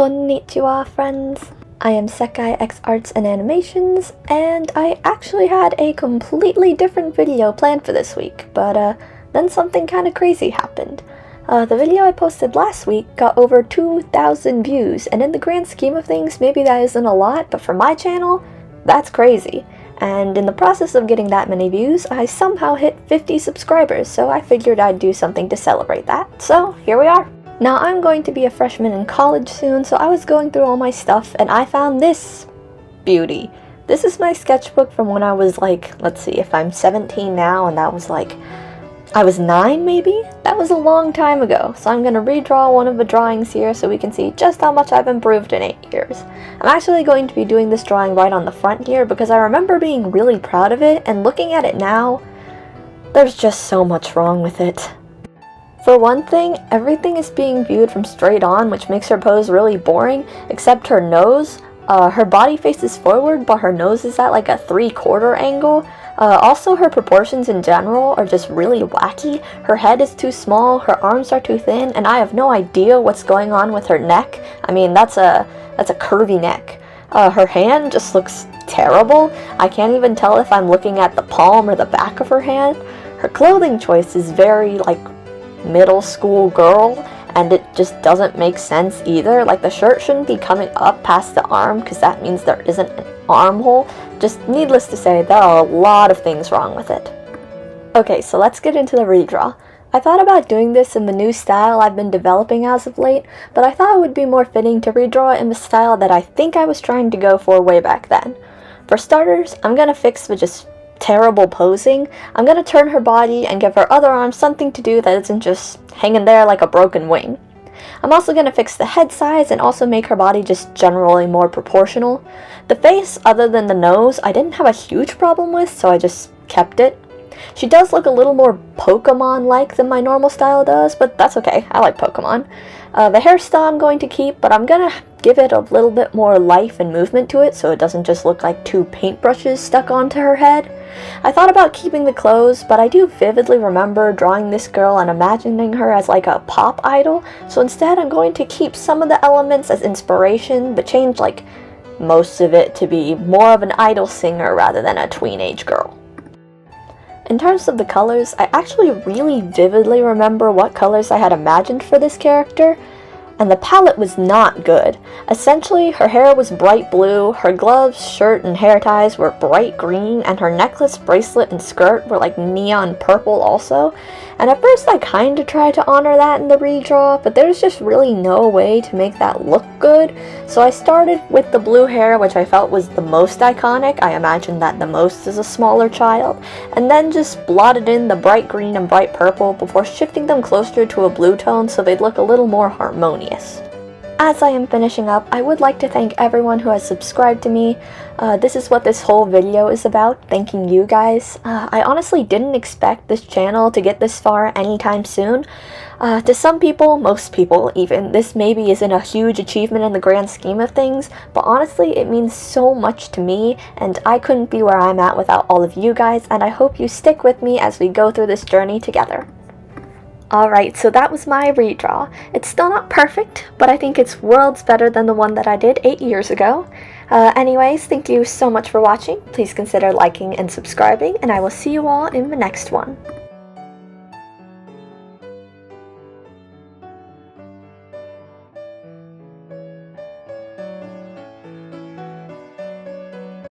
Konnichiwa, friends! I am Sekai X Arts and Animations, and I actually had a completely different video planned for this week, but then something kinda crazy happened. The video I posted last week got over 2,000 views, and in the grand scheme of things, maybe that isn't a lot, but for my channel, that's crazy. And in the process of getting that many views, I somehow hit 50 subscribers, so I figured I'd do something to celebrate that. So, here we are! Now, I'm going to be a freshman in college soon, so I was going through all my stuff, and I found this beauty. This is my sketchbook from when I was like, let's see, if I'm 17 now, and that was like, I was 9 maybe? That was a long time ago, so I'm going to redraw one of the drawings here so we can see just how much I've improved in 8 years. I'm actually going to be doing this drawing right on the front here because I remember being really proud of it, and looking at it now, there's just so much wrong with it. For one thing, everything is being viewed from straight on, which makes her pose really boring, except her nose. Her body faces forward, but her nose is at like a 3/4 angle. Also, her proportions in general are just really wacky. Her head is too small, her arms are too thin, and I have no idea what's going on with her neck. I mean, that's a curvy neck. Her hand just looks terrible. I can't even tell if I'm looking at the palm or the back of her hand. Her clothing choice is very, like, middle school girl, and it just doesn't make sense either. Like, the shirt shouldn't be coming up past the arm because that means there isn't an armhole. Just needless to say, there are a lot of things wrong with it. Okay, so let's get into the redraw. I thought about doing this in the new style I've been developing as of late, but I thought it would be more fitting to redraw it in the style that I think I was trying to go for way back then. For starters, I'm gonna fix the just terrible posing. I'm gonna turn her body and give her other arm something to do that isn't just hanging there like a broken wing. I'm also gonna fix the head size and also make her body just generally more proportional. The face, other than the nose, I didn't have a huge problem with, so I just kept it. She does look a little more Pokemon-like than my normal style does, but that's okay, I like Pokemon. The hairstyle I'm going to keep, but I'm gonna give it a little bit more life and movement to it so it doesn't just look like 2 paintbrushes stuck onto her head. I thought about keeping the clothes, but I do vividly remember drawing this girl and imagining her as like a pop idol, so instead I'm going to keep some of the elements as inspiration, but change like most of it to be more of an idol singer rather than a tween-age girl. In terms of the colors, I actually really vividly remember what colors I had imagined for this character, and the palette was not good. Essentially, her hair was bright blue, her gloves, shirt, and hair ties were bright green, and her necklace, bracelet, and skirt were like neon purple also. And at first I kinda tried to honor that in the redraw, but there's just really no way to make that look good. So I started with the blue hair, which I felt was the most iconic. I imagined that the most as a smaller child, and then just blotted in the bright green and bright purple before shifting them closer to a blue tone so they'd look a little more harmonious. As I am finishing up, I would like to thank everyone who has subscribed to me. This is what this whole video is about, thanking you guys. I honestly didn't expect this channel to get this far anytime soon. To some people, most people even, this maybe isn't a huge achievement in the grand scheme of things, but honestly it means so much to me, and I couldn't be where I'm at without all of you guys, and I hope you stick with me as we go through this journey together. Alright, so that was my redraw. It's still not perfect, but I think it's worlds better than the one that I did 8 years ago. Anyways, thank you so much for watching. Please consider liking and subscribing, and I will see you all in the next one.